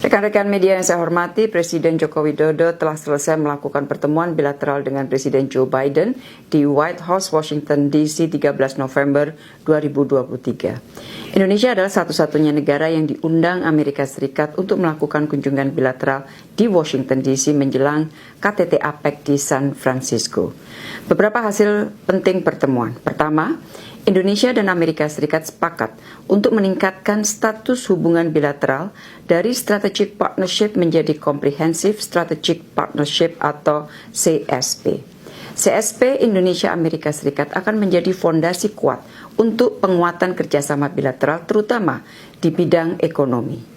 Rekan-rekan media yang saya hormati, Presiden Joko Widodo telah selesai melakukan pertemuan bilateral dengan Presiden Joe Biden di White House, Washington DC 13 November 2023. Indonesia adalah satu-satunya negara yang diundang Amerika Serikat untuk melakukan kunjungan bilateral di Washington DC menjelang KTT APEC di San Francisco. Beberapa hasil penting pertemuan. Pertama, Indonesia dan Amerika Serikat sepakat untuk meningkatkan status hubungan bilateral dari Strategic Partnership menjadi Comprehensive Strategic Partnership atau CSP. CSP Indonesia-Amerika Serikat akan menjadi fondasi kuat untuk penguatan kerjasama bilateral terutama di bidang ekonomi.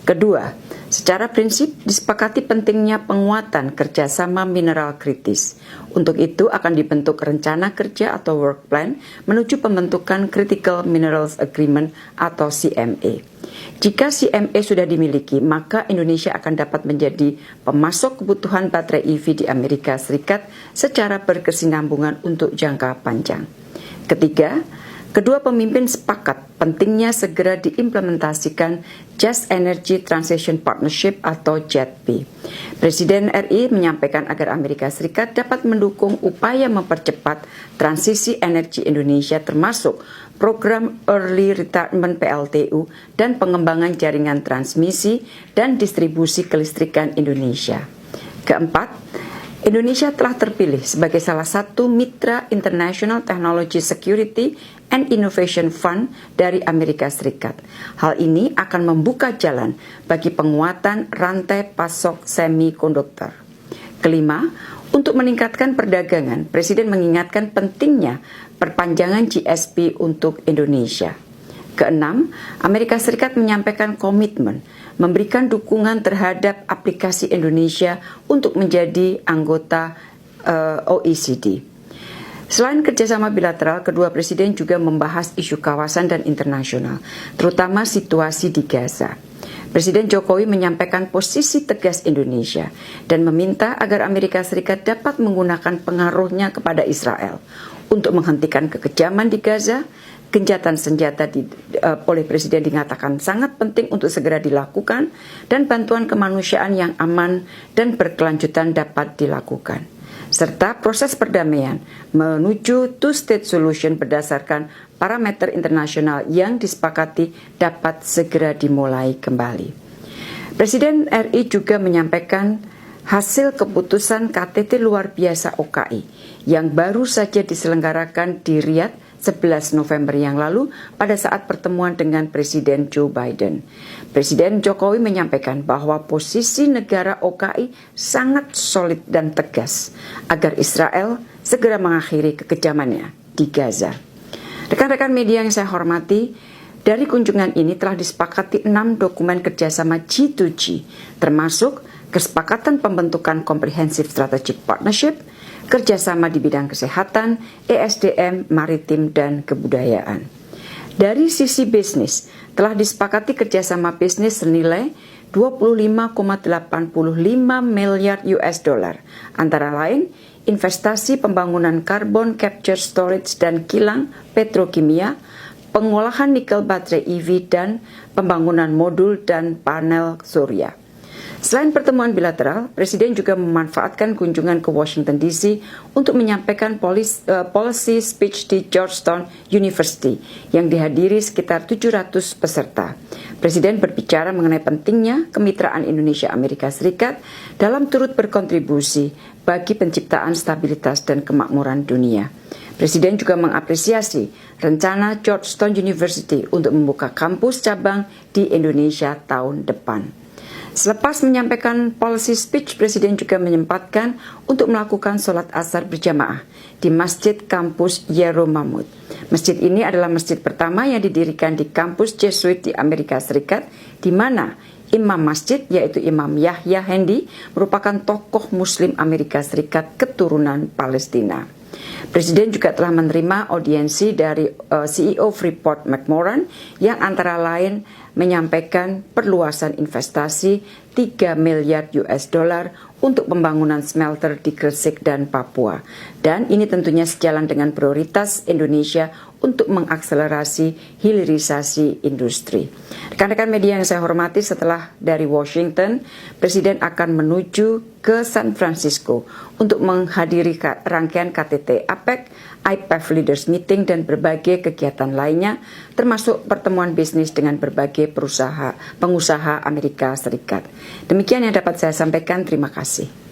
Kedua, secara prinsip disepakati pentingnya penguatan kerjasama mineral kritis. Untuk itu akan dibentuk rencana kerja atau work plan menuju pembentukan Critical Minerals Agreement atau CMA. Jika CMA sudah dimiliki, maka Indonesia akan dapat menjadi pemasok kebutuhan baterai EV di Amerika Serikat secara berkesinambungan untuk jangka panjang. Ketiga, kedua pemimpin sepakat pentingnya segera diimplementasikan Just Energy Transition Partnership atau JETP. Presiden RI menyampaikan agar Amerika Serikat dapat mendukung upaya mempercepat transisi energi Indonesia termasuk program Early Retirement PLTU dan pengembangan jaringan transmisi dan distribusi kelistrikan Indonesia. Keempat, Indonesia telah terpilih sebagai salah satu mitra International Technology Security and Innovation Fund dari Amerika Serikat. Hal ini akan membuka jalan bagi penguatan rantai pasok semikonduktor. Kelima, untuk meningkatkan perdagangan, Presiden mengingatkan pentingnya perpanjangan GSP untuk Indonesia. Keenam, Amerika Serikat menyampaikan komitmen memberikan dukungan terhadap aplikasi Indonesia untuk menjadi anggota OECD. Selain kerjasama bilateral, kedua presiden juga membahas isu kawasan dan internasional, terutama situasi di Gaza. Presiden Jokowi menyampaikan posisi tegas Indonesia dan meminta agar Amerika Serikat dapat menggunakan pengaruhnya kepada Israel untuk menghentikan kekejaman di Gaza. Gencatan senjata oleh Presiden dikatakan sangat penting untuk segera dilakukan dan bantuan kemanusiaan yang aman dan berkelanjutan dapat dilakukan. Serta proses perdamaian menuju two-state solution berdasarkan parameter internasional yang disepakati dapat segera dimulai kembali. Presiden RI juga menyampaikan hasil keputusan KTT luar biasa OKI yang baru saja diselenggarakan di Riyadh 11 November yang lalu pada saat pertemuan dengan Presiden Joe Biden. Presiden Jokowi menyampaikan bahwa posisi negara OKI sangat solid dan tegas agar Israel segera mengakhiri kekejamannya di Gaza. Rekan-rekan media yang saya hormati, dari kunjungan ini telah disepakati 6 dokumen kerjasama G2G, termasuk kesepakatan pembentukan Comprehensive Strategic Partnership, kerjasama di bidang kesehatan, ESDM, maritim, dan kebudayaan. Dari sisi bisnis, telah disepakati kerjasama bisnis senilai 25,85 miliar US dollar, antara lain investasi pembangunan carbon capture storage dan kilang petrokimia, pengolahan nikel baterai EV, dan pembangunan modul dan panel surya. Selain pertemuan bilateral, Presiden juga memanfaatkan kunjungan ke Washington DC untuk menyampaikan policy speech di Georgetown University yang dihadiri sekitar 700 peserta. Presiden berbicara mengenai pentingnya kemitraan Indonesia-Amerika Serikat dalam turut berkontribusi bagi penciptaan stabilitas dan kemakmuran dunia. Presiden juga mengapresiasi rencana Georgetown University untuk membuka kampus cabang di Indonesia tahun depan. Selepas menyampaikan policy speech, Presiden juga menyempatkan untuk melakukan sholat asar berjamaah di Masjid Kampus Yeromamut. Masjid ini adalah masjid pertama yang didirikan di kampus Jesuit di Amerika Serikat, di mana imam masjid yaitu Imam Yahya Hendi merupakan tokoh Muslim Amerika Serikat keturunan Palestina. Presiden juga telah menerima audiensi dari CEO Freeport McMoran yang antara lain menyampaikan perluasan investasi 3 miliar US dollar untuk pembangunan smelter di Gresik dan Papua. Dan ini tentunya sejalan dengan prioritas Indonesia untuk mengakselerasi hilirisasi industri. Rekan-rekan media yang saya hormati, setelah dari Washington, Presiden akan menuju ke San Francisco untuk menghadiri rangkaian KTT APEC, IPEF Leaders Meeting, dan berbagai kegiatan lainnya, termasuk pertemuan bisnis dengan berbagai pengusaha Amerika Serikat. Demikian yang dapat saya sampaikan. Terima kasih.